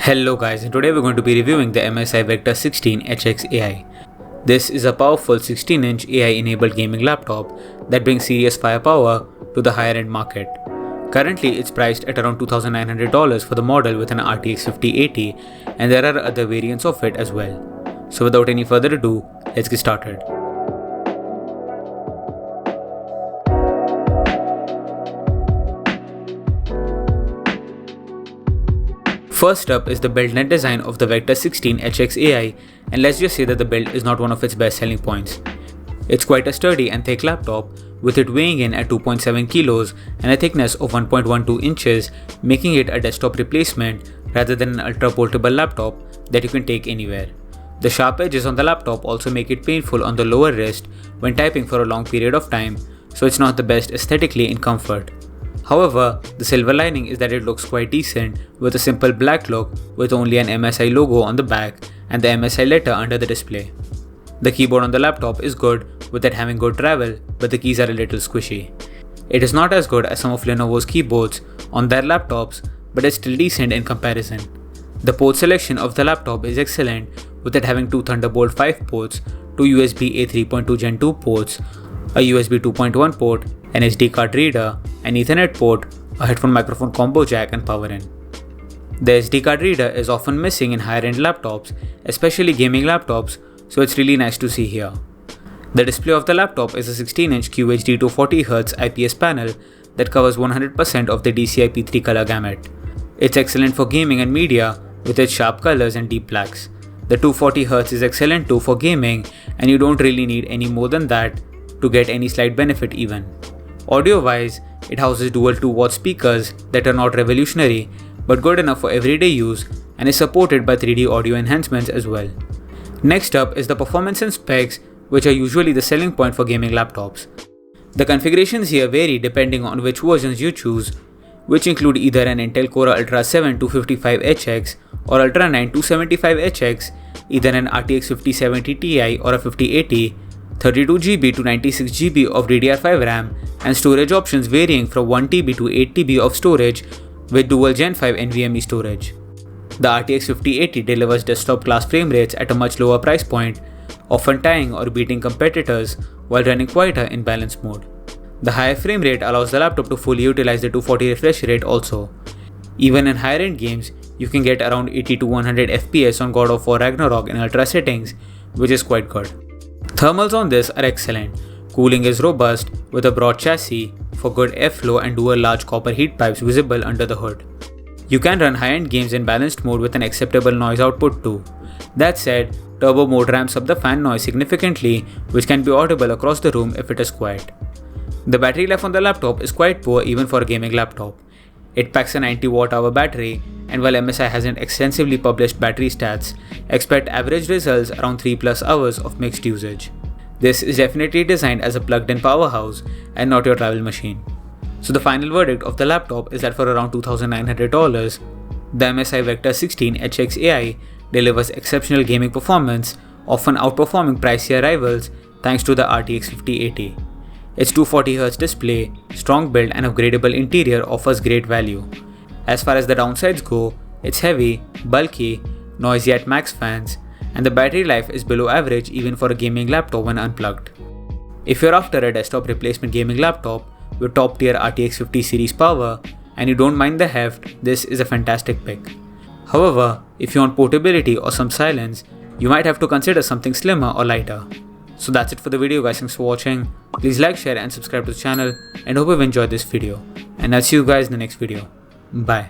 Hello guys, and today we're going to be reviewing the MSI Vector 16HX AI. This is a powerful 16-inch AI-enabled gaming laptop that brings serious firepower to the higher-end market. Currently, it's priced at around $2,900 for the model with an RTX 5080, and there are other variants of it as well. So without any further ado, let's get started. First up is the build net design of the Vector 16HX AI, and let's just say that the build is not one of its best selling points. It's quite a sturdy and thick laptop, with it weighing in at 2.7 kilos and a thickness of 1.12 inches, making it a desktop replacement rather than an ultra portable laptop that you can take anywhere. The sharp edges on the laptop also make it painful on the lower wrist when typing for a long period of time, so it's not the best aesthetically in comfort. However, the silver lining is that it looks quite decent with a simple black look with only an MSI logo on the back and the MSI letter under the display. The keyboard on the laptop is good with it having good travel, but the keys are a little squishy. It is not as good as some of Lenovo's keyboards on their laptops, but it's still decent in comparison. The port selection of the laptop is excellent with it having two Thunderbolt 5 ports, two USB A 3.2 Gen 2 ports, a USB 2.1 port, an SD card reader, an Ethernet port, a headphone microphone combo jack and power in. The SD card reader is often missing in higher end laptops, especially gaming laptops, so it's really nice to see here. The display of the laptop is a 16-inch QHD 240Hz IPS panel that covers 100% of the DCI-P3 color gamut. It's excellent for gaming and media with its sharp colors and deep blacks. The 240Hz is excellent too for gaming, and you don't really need any more than that to get any slight benefit even. Audio-wise, it houses dual 2-watt speakers that are not revolutionary but good enough for everyday use and is supported by 3D audio enhancements as well. Next up is the performance and specs, which are usually the selling point for gaming laptops. The configurations here vary depending on which versions you choose, which include either an Intel Core Ultra 7 255HX or Ultra 9 275HX, either an RTX 5070 Ti or a 5080, 32GB to 96GB of DDR5 RAM, and storage options varying from 1TB to 8TB of storage with dual Gen5 NVMe storage. The RTX 5080 delivers desktop class frame rates at a much lower price point, often tying or beating competitors while running quieter in balanced mode. The higher frame rate allows the laptop to fully utilize the 240 refresh rate also. Even in higher end games, you can get around 80 to 100 FPS on God of War Ragnarok in ultra settings, which is quite good. Thermals on this are excellent. Cooling is robust with a broad chassis for good airflow and dual large copper heat pipes visible under the hood. You can run high-end games in balanced mode with an acceptable noise output too. That said, turbo mode ramps up the fan noise significantly, which can be audible across the room if it is quiet. The battery life on the laptop is quite poor even for a gaming laptop. It packs a 90 Wh battery, and while MSI hasn't extensively published battery stats, expect average results around 3+ hours of mixed usage. This is definitely designed as a plugged-in powerhouse and not your travel machine. So the final verdict of the laptop is that for around $2,900, the MSI Vector 16HX AI delivers exceptional gaming performance, often outperforming pricier rivals thanks to the RTX 5080. Its 240Hz display, strong build and upgradable interior offers great value. As far as the downsides go, it's heavy, bulky, noisy at max fans, and the battery life is below average even for a gaming laptop when unplugged. If you're after a desktop replacement gaming laptop with top tier RTX 50 series power and you don't mind the heft, this is a fantastic pick. However, if you want portability or some silence, you might have to consider something slimmer or lighter. So that's it for the video guys, thanks for watching. Please like, share and subscribe to the channel, and hope you've enjoyed this video. And I'll see you guys in the next video. Bye.